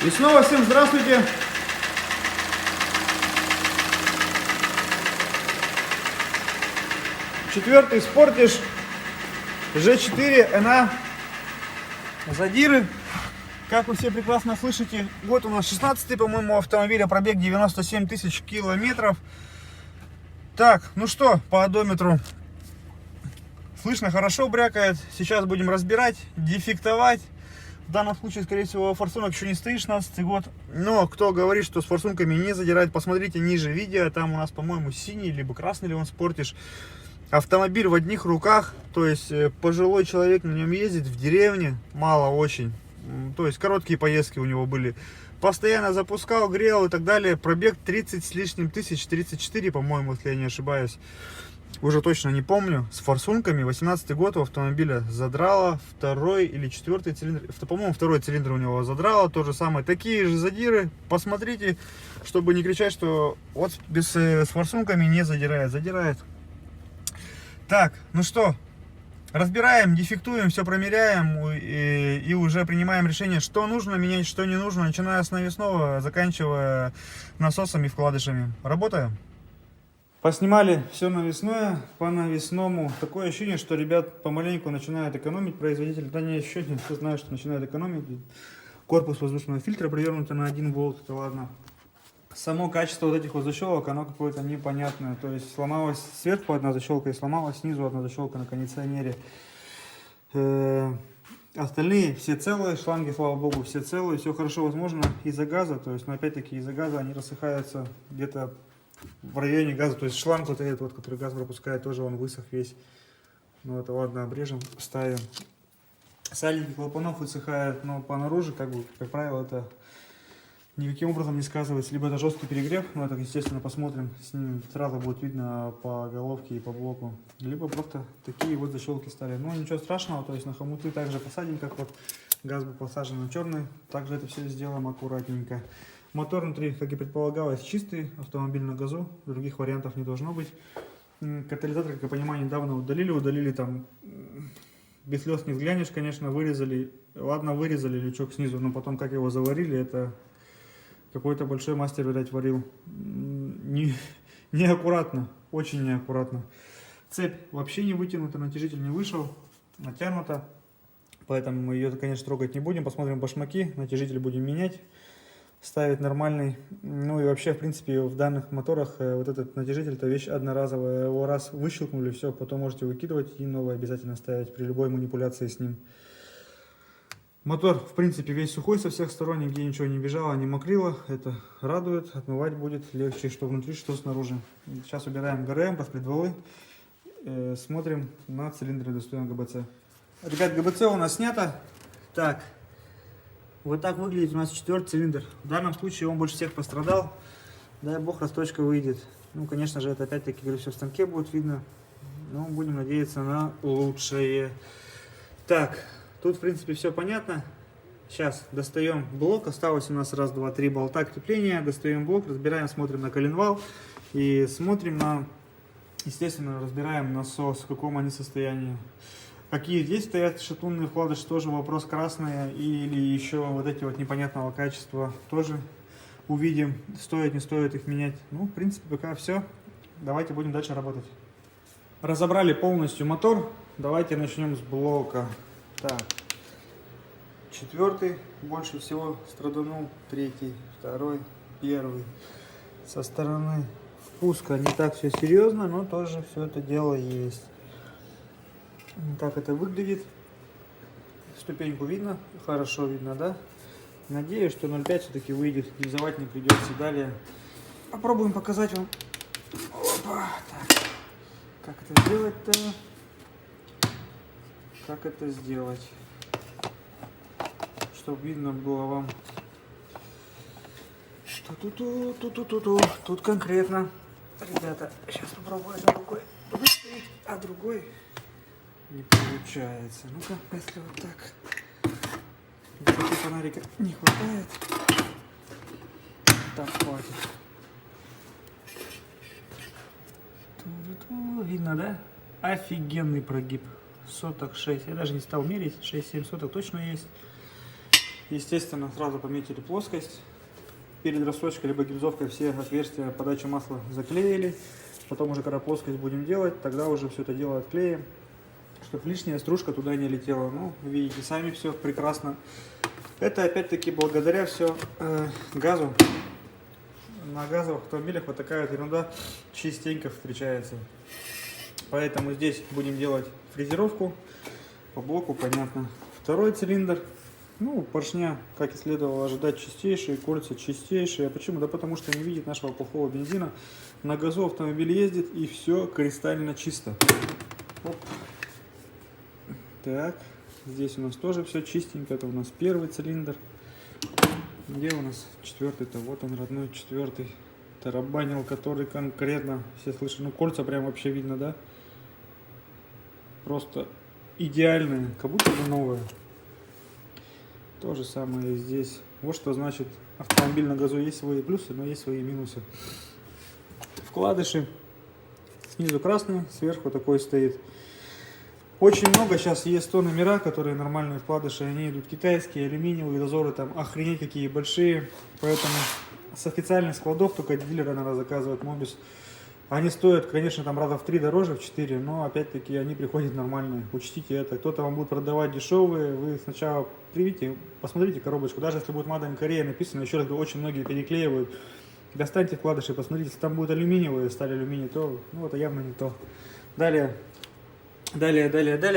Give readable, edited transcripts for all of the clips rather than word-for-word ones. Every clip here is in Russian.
И снова всем здравствуйте! Четвертый Sportish G4 NA задиры. Как вы все прекрасно слышите, вот у нас 16-й, по-моему, автомобиля, пробег 97 тысяч километров. Так, ну что, по одометру слышно, хорошо брякает. Сейчас будем разбирать, дефектовать. В данном случае, скорее всего, форсунок еще не стоит, 16-й год. Но кто говорит, что с форсунками не задирает, посмотрите ниже видео. Там у нас, по-моему, синий, либо красный ли он Sportish. Автомобиль в одних руках, то есть пожилой человек на нем ездит в деревне, мало очень. То есть короткие поездки у него были. Постоянно запускал, грел и так далее. Пробег 30 с лишним тысяч, 34, по-моему, если я не ошибаюсь. Уже точно не помню. С форсунками. 18 год у автомобиля задрало. Второй или четвертый цилиндр. По-моему, второй цилиндр у него задрало. То же самое. Такие же задиры. Посмотрите, чтобы не кричать, что вот с форсунками не задирает. Задирает. Так, ну что, разбираем, дефектуем, все промеряем и уже принимаем решение, что нужно менять, что не нужно, начиная с навесного, заканчивая насосами и вкладышами. Работаем. Поснимали все навесное, по навесному. Такое ощущение, что ребят помаленьку начинают экономить, производитель. Да не ощущение, все знают, что начинают экономить. Корпус воздушного фильтра привернут на 1 болт, это ладно. Само качество вот этих вот защелок, оно какое-то непонятное. То есть сломалась сверху одна защелка и сломалась снизу одна защелка на кондиционере. Остальные все целые, шланги, слава богу, все целые, все хорошо. Возможно из-за газа, то есть, но опять-таки из-за газа они рассыхаются где-то в районе газа. То есть шланг вот этот вот, который газ пропускает, тоже он высох весь. Ну это ладно, обрежем, ставим. Сальники клапанов высыхают, но по наружу, как правило, это никаким образом не сказывается. Либо это жесткий перегрев, но это, естественно, посмотрим, с ним сразу будет видно по головке и по блоку. Либо просто такие вот защелки стали. Но ничего страшного, то есть на хомуты также посадим, как вот газ был посажен на черный. Также это все сделаем аккуратненько. Мотор внутри, как и предполагалось, чистый, автомобиль на газу, других вариантов не должно быть. Катализатор, как я понимаю, недавно удалили там, без слез не взглянешь, конечно, вырезали. Ладно, вырезали лючок снизу, но потом, как его заварили, это какой-то большой мастер, видать, варил. Неаккуратно, очень неаккуратно. Цепь вообще не вытянута, натяжитель не вышел, натянута. Поэтому мы ее, конечно, трогать не будем. Посмотрим башмаки, натяжитель будем менять, ставить нормальный. Ну и вообще, в принципе, в данных моторах вот этот натяжитель, это вещь одноразовая. Его раз выщелкнули, все, потом можете выкидывать и новый обязательно ставить при любой манипуляции с ним. Мотор, в принципе, весь сухой со всех сторон, нигде ничего не бежало, не мокрило. Это радует, отмывать будет легче, что внутри, что снаружи. Сейчас убираем ГРМ, распредвалы, смотрим на цилиндры, достаем ГБЦ. Ребят, ГБЦ у нас снято. Так, вот так выглядит у нас 4-й цилиндр. В данном случае он больше всех пострадал. Дай бог, росточка выйдет. Ну, конечно же, это опять-таки, говорю, все в станке будет видно. Но будем надеяться на лучшее. Так. Тут, в принципе, все понятно. Сейчас достаем блок. Осталось у нас раз, два, три болта крепления. Достаем блок, разбираем, смотрим на коленвал. И смотрим на, естественно, разбираем насос, в каком они состоянии. Какие здесь стоят шатунные вкладыши, тоже вопрос, красные или еще вот эти вот непонятного качества. Тоже увидим, стоит, не стоит их менять. Ну, в принципе, пока все. Давайте будем дальше работать. Разобрали полностью мотор. Давайте начнем с блока. Так, 4-й больше всего страданул, 3-й, 2-й, 1-й. Со стороны впуска не так все серьезно, но тоже все это дело есть. Так это выглядит. Ступеньку видно, хорошо видно, да? Надеюсь, что 0,5 все-таки выйдет, гильзовать не придется. Далее попробуем показать вам. Опа, так. Как это сделать-то? Как это сделать, чтобы видно было вам, что тут конкретно. Ребята, сейчас попробую одной рукой, а другой не получается. Ну-ка, если вот так, высоты фонарика не хватает, так хватит. Видно, да? Офигенный прогиб. Соток 6. Я даже не стал мерить. 6-7 соток точно есть. Естественно, сразу пометили плоскость. Перед рассрочкой либо гильзовкой все отверстия подачи масла заклеили. Потом уже, когда плоскость будем делать, тогда уже все это дело отклеим, чтобы лишняя стружка туда не летела. Ну, видите сами, все прекрасно. Это опять-таки благодаря все газу. На газовых автомобилях вот такая вот ерунда частенько встречается. Поэтому здесь будем делать фрезеровку. По блоку понятно. Второй цилиндр. Ну, поршня, как и следовало ожидать, чистейшие, кольца чистейшие. А почему? Да потому что не видит нашего плохого бензина. На газу автомобиль ездит, и все кристально чисто. Оп. Так, здесь у нас тоже все чистенько. Это у нас первый цилиндр. Где у нас четвертый-то? Вот он, родной четвертый. Тарабанил, который конкретно, все слышали. Ну, кольца прям вообще видно, да? Просто идеальные, как будто бы новые. То же самое и здесь. Вот что значит, автомобиль на газу. Есть свои плюсы, но есть свои минусы. Вкладыши. Снизу красный, сверху такой стоит. Очень много сейчас есть 100 номера, которые нормальные вкладыши. Они идут китайские, алюминиевые, дозоры там охренеть какие большие. Поэтому с официальных складов только дилера надо заказывать Мобис. Они стоят, конечно, там раза в 3 дороже, в 4, но опять-таки они приходят нормальные. Учтите это. Кто-то вам будет продавать дешевые, вы сначала приведите, посмотрите коробочку. Даже если будет Made in Korea написано, еще раз говорю, очень многие переклеивают. Достаньте вкладыши, посмотрите, если там будет алюминиевые, сталь алюминий, то ну, это явно не то. Далее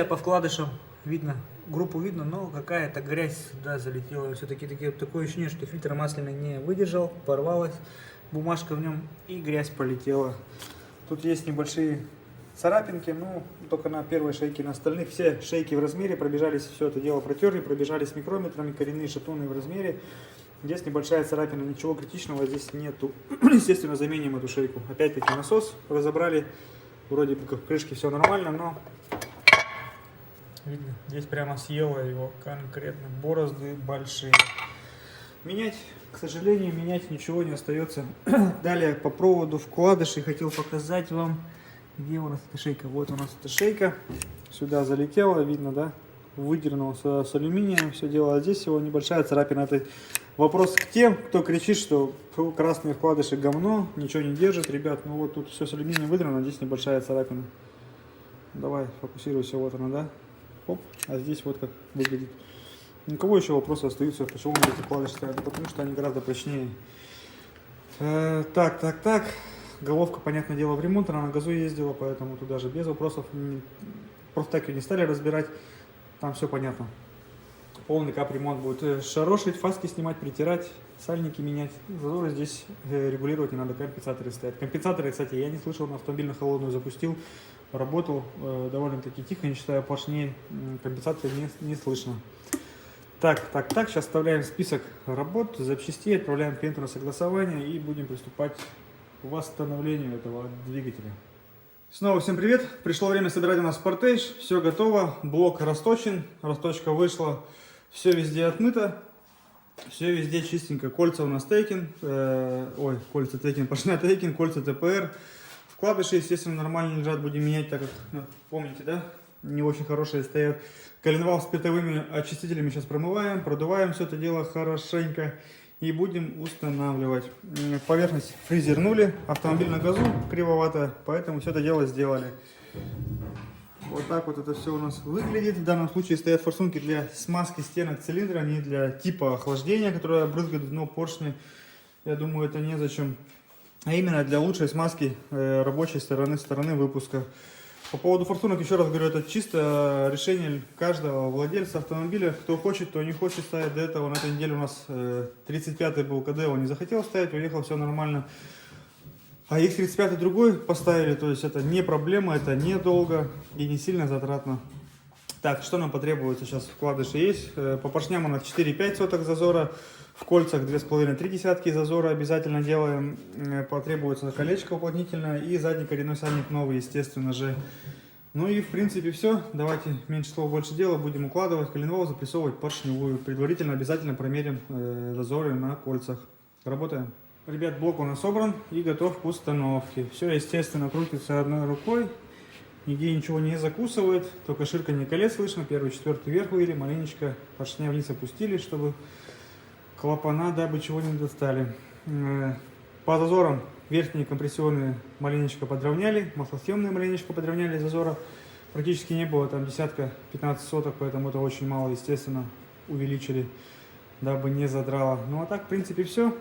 по вкладышам видно, группу видно, но какая-то грязь сюда залетела. Все-таки такое ощущение, что фильтр масляный не выдержал, порвалась бумажка в нем и грязь полетела. Тут есть небольшие царапинки, ну только на первой шейке, на остальных все шейки в размере, пробежались, все это дело протерли, пробежались микрометрами, коренные шатуны в размере. Здесь небольшая царапина, ничего критичного здесь нету. Естественно, заменим эту шейку. Опять-таки насос разобрали, вроде бы как в крышке все нормально, но видно, здесь прямо съело его конкретно, борозды большие. Менять, к сожалению, менять ничего не остается. Далее по проводу вкладышей хотел показать вам, где у нас эта шейка. Вот у нас эта шейка, сюда залетела, видно, да, выдернул с алюминием все дело. А здесь всего небольшая царапина. Это вопрос к тем, кто кричит, что красные вкладыши говно, ничего не держит, ребят. Ну вот тут все с алюминием выдрано, здесь небольшая царапина. Давай, фокусируйся, вот она, да. Оп, а здесь вот как выглядит. У кого еще вопросы остаются, почему мы эти вкладыши ставим? Потому что они гораздо прочнее. Так. Головка, понятное дело, в ремонт, она на газу ездила, поэтому тут даже без вопросов. Просто так ее не стали разбирать, там все понятно. Полный капремонт будет. Шарошить, фаски снимать, притирать, сальники менять. Зазоры здесь регулировать не надо, компенсаторы стоят. Компенсаторы, кстати, я не слышал, на автомобиль на холодную запустил, работал довольно-таки тихо, не считая поршней, компенсаторы не слышно. Так, сейчас вставляем список работ, запчастей, отправляем клиенту на согласование и будем приступать к восстановлению этого двигателя. Снова всем привет! Пришло время собирать у нас Sportage, все готово, блок расточен, расточка вышла, все везде отмыто, все везде чистенько, кольца у нас тейкен, кольца тейкен, поршня тейкен, кольца ТПР, вкладыши, естественно, нормально лежат, будем менять, так как, помните, да, не очень хорошие стоят. Коленвал спиртовыми очистителями сейчас промываем, продуваем все это дело хорошенько и будем устанавливать. Поверхность фрезернули, автомобиль на газу кривовато, поэтому все это дело сделали. Вот так вот это все у нас выглядит. В данном случае стоят форсунки для смазки стенок цилиндра, не для типа охлаждения, которое брызгает в дно поршня. Я думаю, это незачем. А именно для лучшей смазки рабочей стороны выпуска. По поводу форсунок, еще раз говорю, это чисто решение каждого владельца автомобиля. Кто хочет, кто не хочет ставить. До этого на этой неделе у нас 35-й был КД, он не захотел ставить, уехал, все нормально. А X35 другой поставили, то есть это не проблема, это недолго и не сильно затратно. Так, что нам потребуется сейчас? Вкладыши есть. По поршням у нас 4-5 соток зазора. В кольцах 2,5-3 десятки зазора обязательно делаем. Потребуется колечко уплотнительное и задний коренной сальник новый, естественно же. Ну и в принципе все. Давайте меньше слов, больше дела. Будем укладывать коленвал, запрессовывать поршневую. Предварительно обязательно промерим зазоры на кольцах. Работаем. Ребят, блок у нас собран и готов к установке. Все, естественно, крутится одной рукой. нигде ничего не закусывает, только ширканье колец слышно. Первый, четвертый вверх вывели, маленечко поршня вниз опустили, чтобы клапана, дабы чего не достали. По зазорам верхние компрессионные маленечко подровняли, маслосъемные маленечко подровняли, зазора практически не было, там десятка 15 соток, поэтому это очень мало, естественно, увеличили, дабы не задрало. Ну а так, в принципе, все.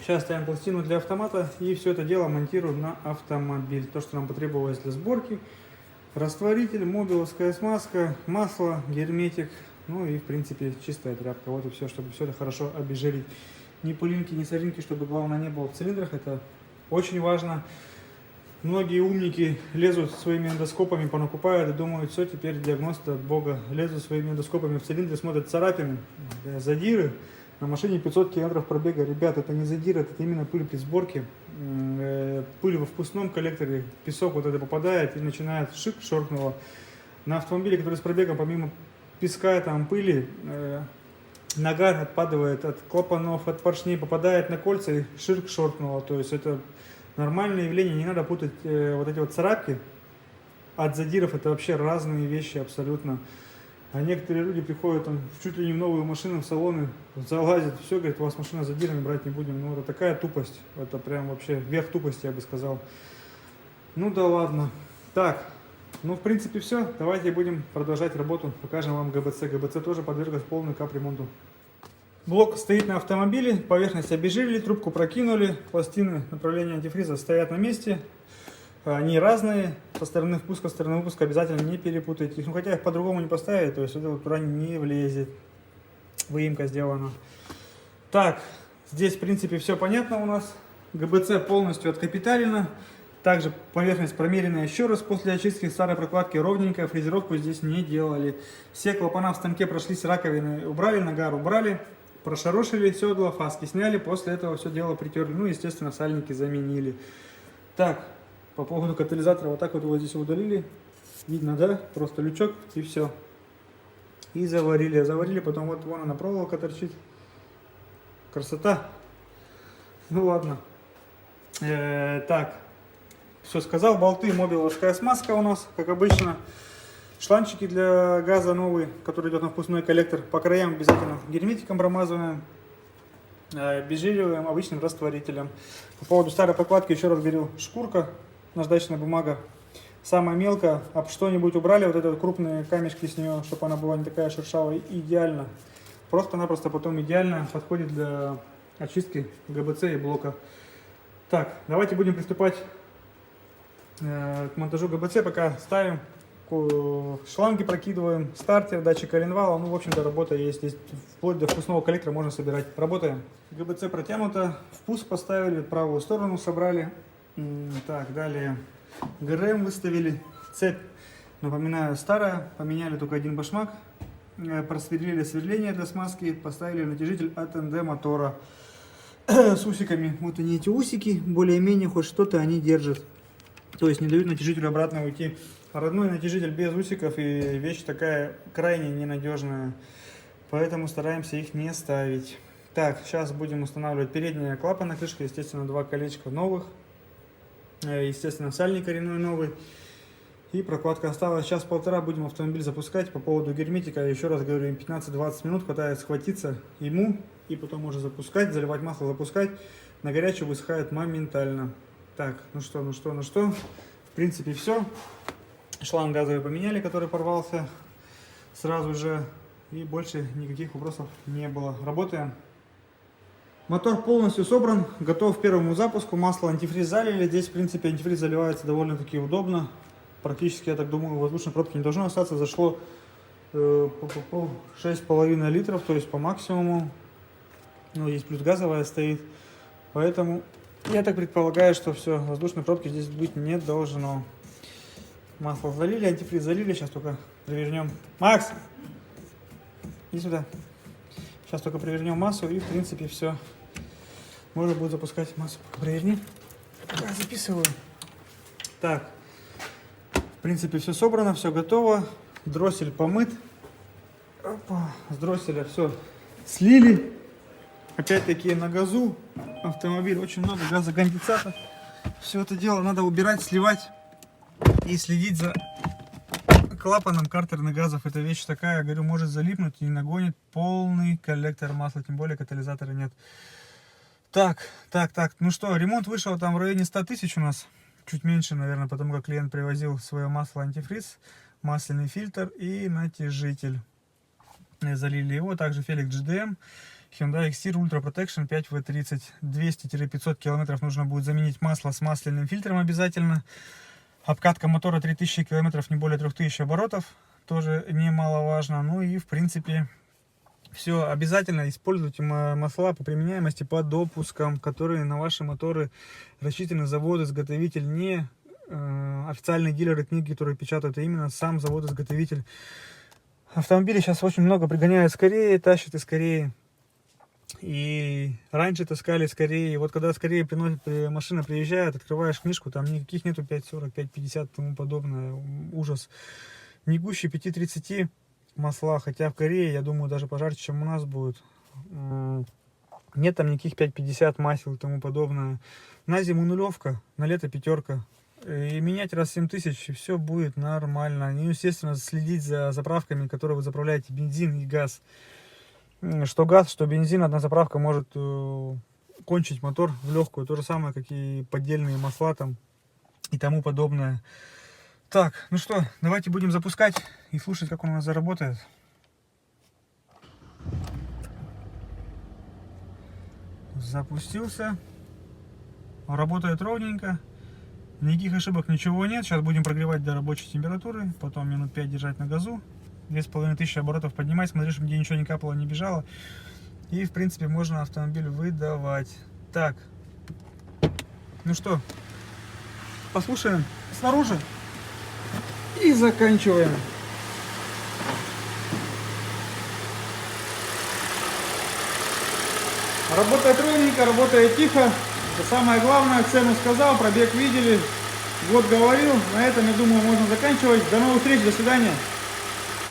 Сейчас ставим пластину для автомата и все это дело монтируем на автомобиль. То, что нам потребовалось для сборки: растворитель, мобиловская смазка, масло, герметик, ну и в принципе чистая тряпка. Вот и все, чтобы все это хорошо обезжирить. Ни пылинки, ни соринки, чтобы главное не было в цилиндрах, это очень важно. Многие умники лезут своими эндоскопами, понакупают и думают, все, теперь диагносты от Бога. Лезут своими эндоскопами в цилиндры, смотрят царапины, задиры. На машине 500 километров пробега. Ребят, это не задир, это именно пыль при сборке. Пыль во впускном коллекторе, песок вот это попадает и начинает шоркнуло. На автомобиле, который с пробегом, помимо песка, там пыли, нагар отпадает от клапанов, от поршней, попадает на кольца и шоркнуло. То есть это нормальное явление, не надо путать вот эти вот царапки от задиров. Это вообще разные вещи абсолютно. А некоторые люди приходят там, чуть ли не в новую машину, в салоны, залазят, все, говорят, у вас машина с задирами, брать не будем. Ну, это такая тупость, это прям вообще верх тупости, я бы сказал. Ну да ладно. Так, ну в принципе все, давайте будем продолжать работу, покажем вам ГБЦ. ГБЦ тоже подверглась полному капремонту. Блок стоит на автомобиле, поверхность обезжирили, трубку прокинули, пластины направления антифриза стоят на месте. Они разные, со стороны впуска, со стороны выпуска, обязательно не перепутайте их. Ну, хотя их по-другому не поставить, то есть это туда не влезет. Выемка сделана. Так, здесь в принципе все понятно у нас. ГБЦ полностью откапиталена. Также поверхность промерена еще раз после очистки, старой прокладки ровненькая, фрезеровку здесь не делали. Все клапана в станке прошлись, раковины убрали, нагар убрали, прошарошили седла, фаски сняли, после этого все дело притерли. Ну, естественно, сальники заменили. Так. По поводу катализатора, вот так вот его здесь удалили. Видно, да? Просто лючок и все. И заварили. Заварили, потом вот вон она проволока торчит. Красота. Ну ладно. Так. Все сказал. Болты, мобиловская смазка у нас, как обычно. Шланчики для газа новые, который идет на впускной коллектор. По краям обязательно герметиком промазываем. Обезжириваем обычным растворителем. По поводу старой прокладки еще раз говорил, шкурка. Наждачная бумага самая мелкая, об что-нибудь убрали, вот это вот крупные камешки с нее, чтобы она была не такая шершавая, идеально. Просто-напросто потом идеально подходит для очистки ГБЦ и блока. Так, давайте будем приступать к монтажу ГБЦ, пока ставим, шланги прокидываем, стартер, датчик коленвала, ну в общем-то работа есть, здесь вплоть до впускного коллектора можно собирать. Работаем. ГБЦ протянуто, впуск поставили, правую сторону собрали. Так, далее ГРМ выставили, цепь, напоминаю, старая, поменяли только один башмак, просверлили сверление для смазки, поставили натяжитель от НД мотора с усиками. Вот они, эти усики, более-менее хоть что-то они держат, то есть не дают натяжителю обратно уйти. Родной натяжитель без усиков и вещь такая крайне ненадежная, поэтому стараемся их не ставить. Так, сейчас будем устанавливать передняя клапанная крышка, естественно, два колечка новых. Естественно, сальник коренной новый. И прокладка осталась. Сейчас полтора будем автомобиль запускать. По поводу герметика, еще раз говорю, 15-20 минут хватает схватиться ему. И потом уже запускать, заливать масло, запускать. На горячую высыхает моментально. Так, ну что. В принципе, все. Шланг газовый поменяли, который порвался сразу же. И больше никаких вопросов не было. Работаем. Мотор полностью собран, готов к первому запуску. Масло, антифриз залили. Здесь, в принципе, антифриз заливается довольно-таки удобно. Практически, я так думаю, воздушной пробки не должно остаться. Зашло 6,5 литров, то есть по максимуму. Ну, здесь плюс газовая стоит. Поэтому я так предполагаю, что все, воздушной пробки здесь быть не должно. Масло залили, антифриз залили. Сейчас только провернем. Макс! Иди сюда. Сейчас только провернем массу и, в принципе, все. Можно будет запускать массу. Пока проверни. Я записываю. Так. В принципе, все собрано, все готово. Дроссель помыт. Опа. С дросселя все слили. Опять-таки на газу. Автомобиль очень много газоконденсата. Все это дело надо убирать, сливать. И следить за клапаном картерных газов, это вещь такая, говорю, может залипнуть и нагонит полный коллектор масла, тем более катализатора нет. Так, ну что, ремонт вышел там в районе 100 тысяч у нас, чуть меньше, наверное, потому как клиент привозил свое масло антифриз, масляный фильтр и натяжитель. Залили его, также Felix GDM, Hyundai Xter Ultra Protection 5W30, 200-500 километров нужно будет заменить масло с масляным фильтром обязательно. Обкатка мотора 3000 километров, не более 3000 оборотов, тоже немаловажно. Ну и в принципе все. Обязательно используйте масла по применяемости по допускам, которые на ваши моторы рассчитаны завод-изготовитель, не официальные дилеры книги, которые печатают, а именно сам завод-изготовитель. Автомобили сейчас очень много пригоняют с Кореи, тащат из Кореи. И раньше таскали скорее. И вот когда скорее машина приезжает, открываешь книжку, там никаких нету 5.40, 5.50 и тому подобное. Ужас. Не гуще 5.30 масла, хотя в Корее, я думаю, даже пожарче, чем у нас будет. Нет там никаких 5.50 масел и тому подобное. На зиму нулевка, на лето пятерка. И менять раз 7000, и все будет нормально. И, естественно, следить за заправками, которые вы заправляете, бензин и газ. Что газ, что бензин, одна заправка может кончить мотор в легкую. То же самое, как и поддельные масла там и тому подобное. Так, ну что, давайте будем запускать и слушать, как он у нас заработает. Запустился. Работает ровненько. Никаких ошибок, ничего нет. Сейчас будем прогревать до рабочей температуры. Потом минут 5 держать на газу. 2500 оборотов поднимать, смотри, чтобы где ничего не капало, не бежало. И в принципе можно автомобиль выдавать. Так, ну что, послушаем снаружи и заканчиваем. Работает ровненько, работает тихо. Это самое главное, цену сказал, пробег видели, год говорил. На этом, я думаю, можно заканчивать. До новых встреч, до свидания.